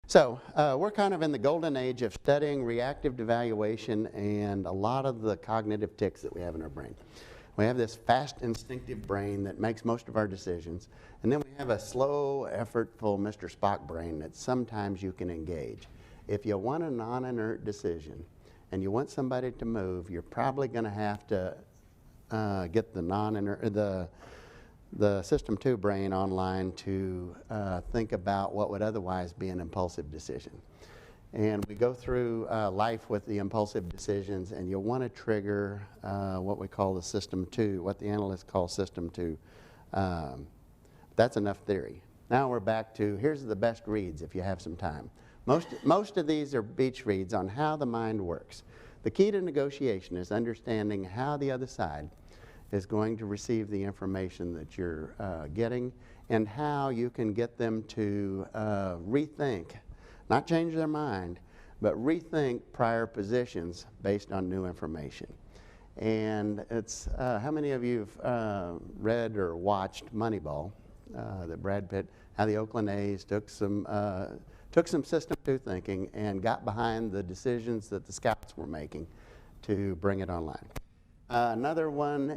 So we're kind of in the golden age of studying reactive evaluation and a lot of the cognitive tics that we have in our brain. We have this fast instinctive brain that makes most of our decisions, and then we have a slow, effortful Mr. Spock brain that sometimes you can engage. If you want a non-inert decision and you want somebody to move, you're probably going to have to get the System 2 brain online to think about what would otherwise be an impulsive decision. And we go through life with the impulsive decisions, and you'll want to trigger what we call the System 2, what the analysts call System 2. That's enough theory. Now we're back to, here's the best reads if you have some time. Most of these are beach reads on how the mind works. The key to negotiation is understanding how the other side is going to receive the information that you're getting, and how you can get them to rethink, not change their mind, but rethink prior positions based on new information. And it's, how many of you have read or watched Moneyball, that Brad Pitt, how the Oakland A's took some System 2 thinking and got behind the decisions that the scouts were making to bring it online. Another one,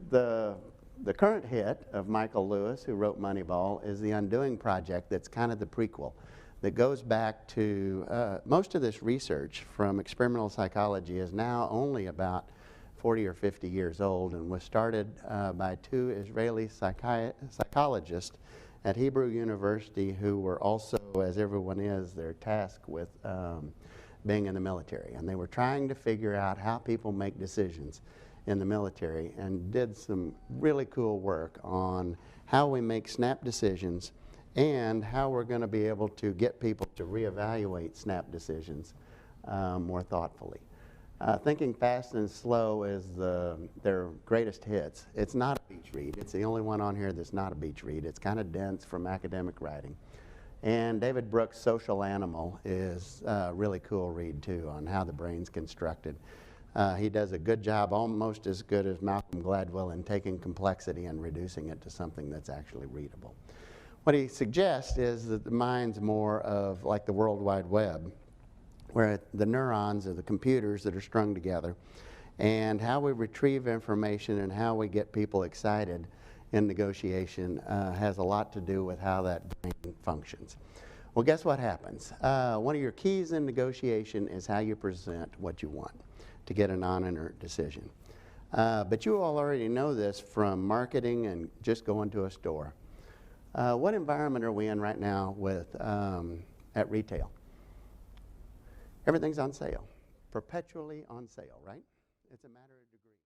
the current hit of Michael Lewis, who wrote Moneyball, is The Undoing Project. That's kind of the prequel that goes back to most of this research from experimental psychology is now only about 40 or 50 years old, and was started by two Israeli psychologists at Hebrew University who were also, as everyone is, they're tasked with being in the military. And they were trying to figure out how people make decisions in the military, and did some really cool work on how we make snap decisions and how we're going to be able to get people to reevaluate snap decisions more thoughtfully. Thinking Fast and Slow is their greatest hits. It's not a beach read. It's the only one on here that's not a beach read. It's kind of dense from academic writing. And David Brooks' Social Animal is a really cool read too on how the brain's constructed. He does a good job, almost as good as Malcolm Gladwell, in taking complexity and reducing it to something that's actually readable. What he suggests is that the mind's more of like the World Wide Web, where the neurons are the computers that are strung together, and how we retrieve information and how we get people excited in negotiation has a lot to do with how that brain functions. Well, guess what happens? One of your keys in negotiation is how you present what you want to get a non-inert decision. But you all already know this from marketing and just going to a store. What environment are we in right now with at retail? Everything's on sale, perpetually on sale, right? It's a matter of degree.